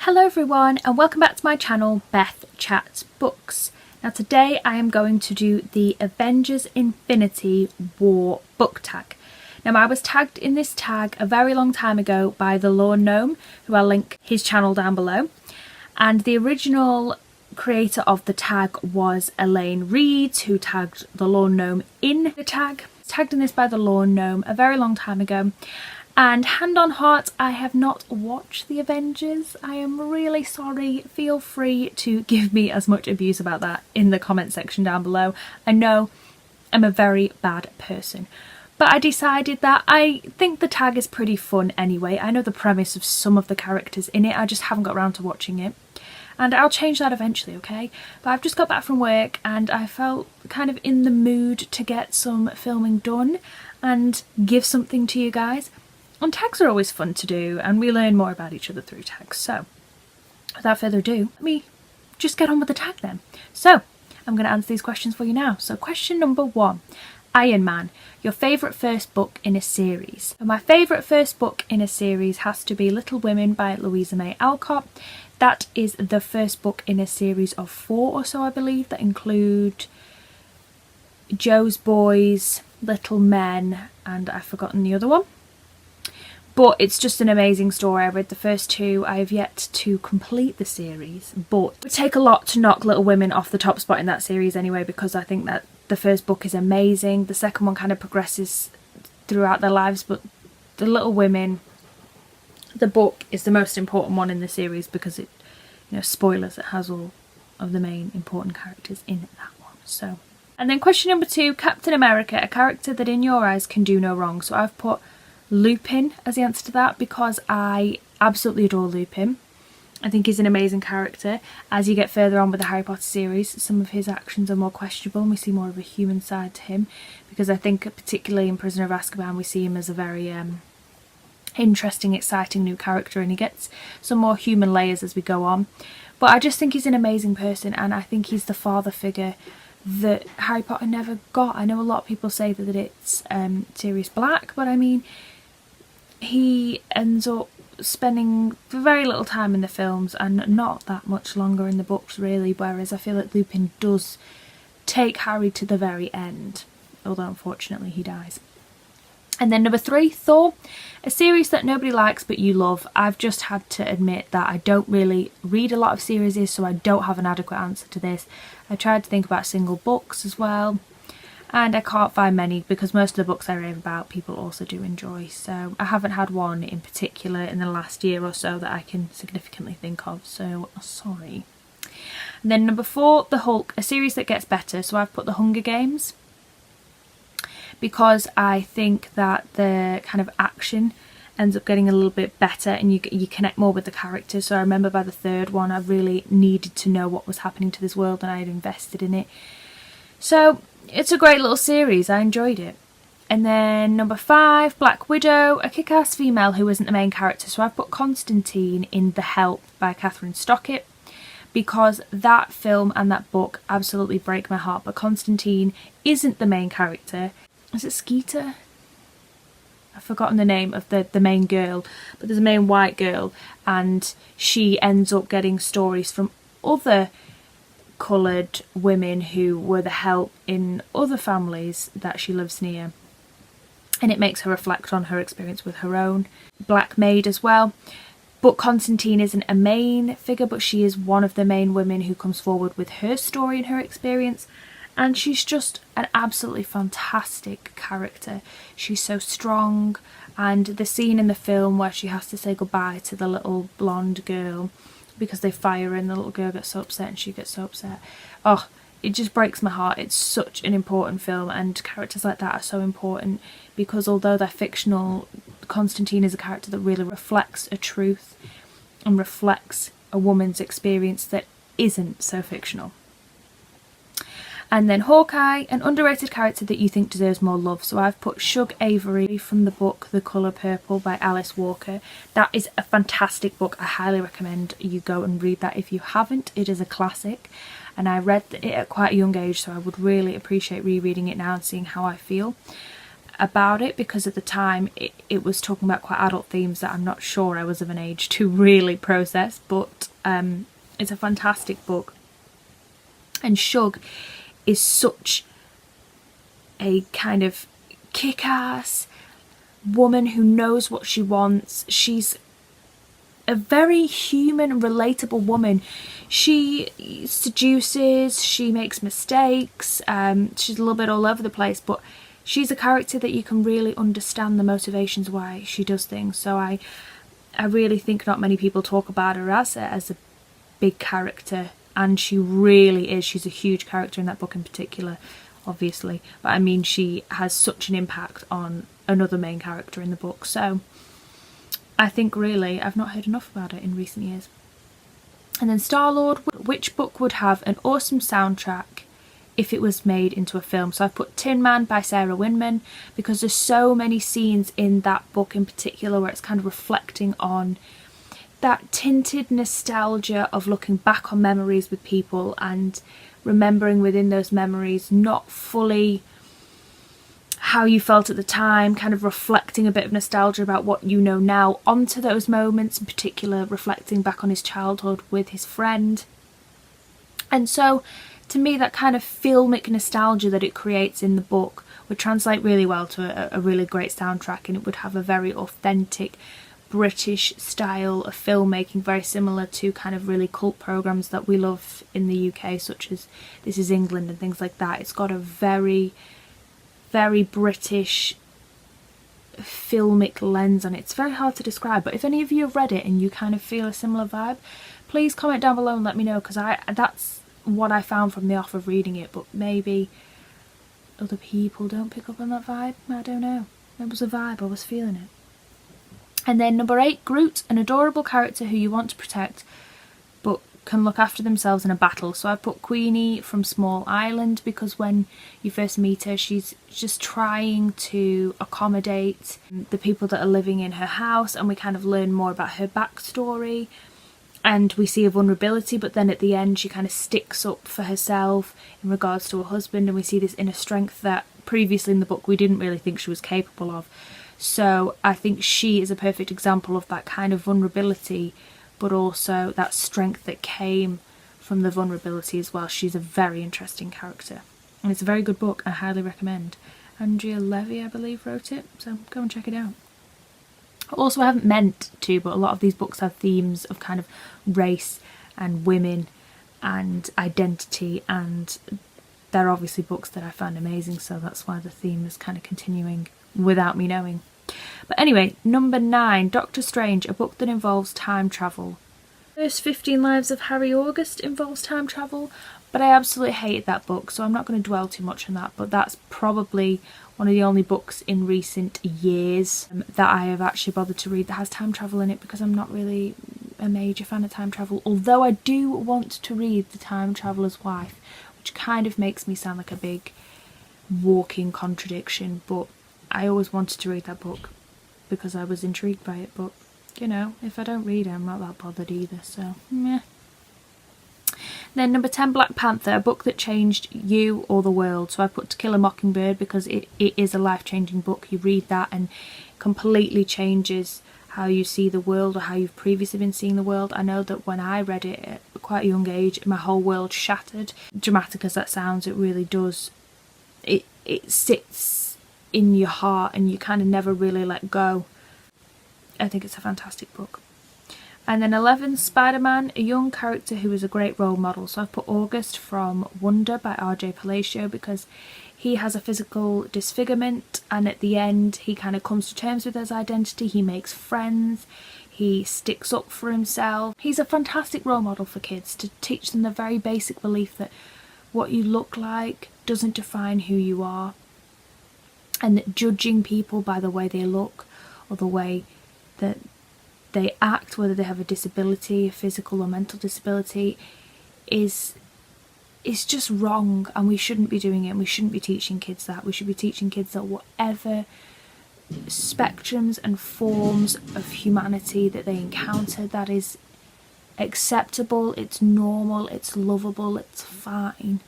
Hello everyone and welcome back to my channel BethChatsBooks. Now today I am going to do the Avengers Infinity War book tag. Now I was tagged in this tag a very long time ago by the Lord Gnome, who I'll link his channel down below, and the original creator of the tag was Elaine Reeds, who tagged the Lord Gnome in the tag. I was tagged in this by the Lord Gnome a very long time ago. And hand on heart, I have not watched the Avengers. I am really sorry. Feel free to give me as much abuse about that in the comment section down below. I know I'm a very bad person. But I decided that I think the tag is pretty fun anyway. I know the premise of some of the characters in it. I just haven't got around to watching it. And I'll change that eventually, okay? But I've just got back from work and I felt kind of in the mood to get some filming done and give something to you guys. And tags are always fun to do, and we learn more about each other through tags. So, without further ado, let me just get on with the tag then. So, I'm going to answer these questions for you now. So, question number 1. Iron Man, your favourite first book in a series. And my favourite first book in a series has to be Little Women by Louisa May Alcott. That is the first book in a series of 4 or so, I believe, that include Joe's Boys, Little Men, and I've forgotten the other one. But it's just an amazing story. I read the first 2. I have yet to complete the series, but it would take a lot to knock Little Women off the top spot in that series anyway, because I think that the first book is amazing. The second one kind of progresses throughout their lives, but the Little Women, the book, is the most important one in the series because it, spoilers, it has all of the main important characters in that one. So, and then question number 2, Captain America, a character that in your eyes can do no wrong. So I've put Lupin as the answer to that because I absolutely adore Lupin. I think he's an amazing character. As you get further on with the Harry Potter series, some of his actions are more questionable and we see more of a human side to him, because I think particularly in Prisoner of Azkaban we see him as a very interesting, exciting new character, and he gets some more human layers as we go on. But I just think he's an amazing person, and I think he's the father figure that Harry Potter never got. I know a lot of people say that it's Sirius Black, but I mean, he ends up spending very little time in the films and not that much longer in the books really, whereas I feel like Lupin does take Harry to the very end, although unfortunately he dies. And then number 3, Thor, a series that nobody likes but you love. I've just had to admit that I don't really read a lot of series, so I don't have an adequate answer to this. I tried to think about single books as well, and I can't find many because most of the books I rave about people also do enjoy. So I haven't had one in particular in the last year or so that I can significantly think of, so sorry. And then number 4, The Hulk, a series that gets better. So I've put The Hunger Games because I think that the kind of action ends up getting a little bit better and you connect more with the characters. So I remember by the 3rd one I really needed to know what was happening to this world and I had invested in it. So it's a great little series, I enjoyed it. And then number 5, Black Widow, a kick-ass female who isn't the main character. So I've put Constantine in The Help by Catherine Stockett because that film and that book absolutely break my heart. But Constantine isn't the main character. Is it Skeeter? I've forgotten the name of the main girl, but there's a main white girl and she ends up getting stories from other coloured women who were the help in other families that she lives near, and it makes her reflect on her experience with her own. Black Maid as well, but Constantine isn't a main figure, but she is one of the main women who comes forward with her story and her experience, and she's just an absolutely fantastic character. She's so strong, and the scene in the film where she has to say goodbye to the little blonde girl because they fire her and the little girl gets so upset and she gets so upset. Oh, it just breaks my heart. It's such an important film, and characters like that are so important because although they're fictional, Constantine is a character that really reflects a truth and reflects a woman's experience that isn't so fictional. And then Hawkeye, an underrated character that you think deserves more love. So I've put Shug Avery from the book The Colour Purple by Alice Walker. That is a fantastic book. I highly recommend you go and read that if you haven't. It is a classic. And I read it at quite a young age, so I would really appreciate rereading it now and seeing how I feel. about it, because at the time it was talking about quite adult themes that I'm not sure I was of an age to really process, but it's a fantastic book. And Shug is such a kind of kick-ass woman who knows what she wants. She's a very human, relatable woman. She seduces, she makes mistakes, she's a little bit all over the place, but she's a character that you can really understand the motivations why she does things. So I really think not many people talk about her as a big character, and she really is. She's a huge character in that book in particular, obviously, but I mean she has such an impact on another main character in the book. So I think really I've not heard enough about it in recent years. And then Starlord, which book would have an awesome soundtrack if it was made into a film? So I've put Tin Man by Sarah Winman, because there's so many scenes in that book in particular where it's kind of reflecting on that tinted nostalgia of looking back on memories with people and remembering within those memories not fully how you felt at the time, kind of reflecting a bit of nostalgia about what you know now onto those moments, in particular reflecting back on his childhood with his friend. And so to me that kind of filmic nostalgia that it creates in the book would translate really well to a really great soundtrack, and it would have a very authentic British style of filmmaking, very similar to kind of really cult programmes that we love in the UK, such as This Is England and things like that. It's got a very British filmic lens on it. It's very hard to describe, but if any of you have read it and you kind of feel a similar vibe, please comment down below and let me know, because that's what I found from the off of reading it, but maybe other people don't pick up on that vibe. I don't know. It was a vibe, I was feeling it. And then number 8, Groot, an adorable character who you want to protect but can look after themselves in a battle. So I put Queenie from Small Island, because when you first meet her she's just trying to accommodate the people that are living in her house, and we kind of learn more about her backstory and we see a vulnerability, but then at the end she kind of sticks up for herself in regards to her husband, and we see this inner strength that previously in the book we didn't really think she was capable of. So I think she is a perfect example of that kind of vulnerability, but also that strength that came from the vulnerability as well. She's a very interesting character, and it's a very good book. I highly recommend. Andrea Levy, I believe, wrote it, so go and check it out. Also, I haven't meant to, but a lot of these books have themes of kind of race and women and identity, and they're obviously books that I found amazing, so that's why the theme is kind of continuing without me knowing. But anyway, number 9, Doctor Strange, a book that involves time travel. First 15 Lives of Harry August involves time travel, but I absolutely hated that book, so I'm not going to dwell too much on that, but that's probably one of the only books in recent years that I have actually bothered to read that has time travel in it, because I'm not really a major fan of time travel, although I do want to read The Time Traveller's Wife, which kind of makes me sound like a big walking contradiction, but I always wanted to read that book because I was intrigued by it, but you know, if I don't read it I'm not that bothered either, so meh. Then number 10, Black Panther, a book that changed you or the world. So I put To Kill a Mockingbird because it is a life-changing book. You read that and it completely changes how you see the world or how you've previously been seeing the world. I know that when I read it at quite a young age, my whole world shattered. Dramatic as that sounds, it really does. It sits in your heart and you kind of never really let go. I think it's a fantastic book. And then 11, Spiderman, a young character who is a great role model. So I've put August from Wonder by R.J. Palacio because he has a physical disfigurement, and at the end he kind of comes to terms with his identity, he makes friends, he sticks up for himself. He's a fantastic role model for kids to teach them the very basic belief that what you look like doesn't define who you are, and that judging people by the way they look or the way that they act, whether they have a disability, a physical or mental disability, is just wrong, and we shouldn't be doing it, and we shouldn't be teaching kids that. We should be teaching kids that whatever spectrums and forms of humanity that they encounter, that is acceptable, it's normal, it's lovable, it's fine,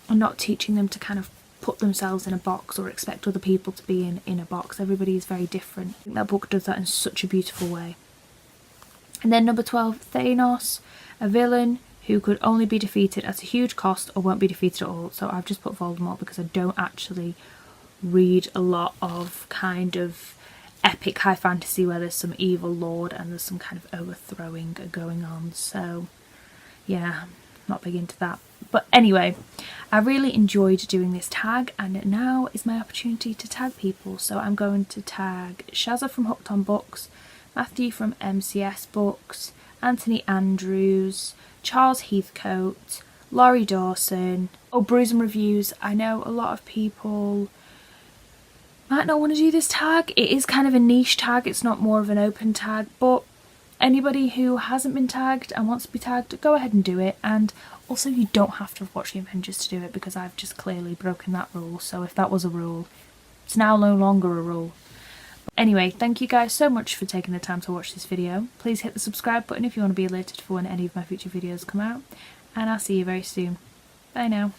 and not teaching them to kind of put themselves in a box or expect other people to be in a box. Everybody is very different. I think that book does that in such a beautiful way. And then number 12, Thanos, a villain who could only be defeated at a huge cost or won't be defeated at all. So I've just put Voldemort because I don't actually read a lot of kind of epic high fantasy where there's some evil lord and there's some kind of overthrowing going on. So yeah, not big into that. But anyway, I really enjoyed doing this tag, and now is my opportunity to tag people. So I'm going to tag Shazza from Hooked on Books, Matthew from MCS Books, Anthony Andrews, Charles Heathcote, Laurie Dawson. Oh, Brews and Reviews. I know a lot of people might not want to do this tag. It is kind of a niche tag, it's not more of an open tag, but anybody who hasn't been tagged and wants to be tagged, go ahead and do it. And also, you don't have to watch the Avengers to do it, because I've just clearly broken that rule. So if that was a rule, it's now no longer a rule. Anyway, thank you guys so much for taking the time to watch this video. Please hit the subscribe button if you want to be alerted for when any of my future videos come out, and I'll see you very soon. Bye now.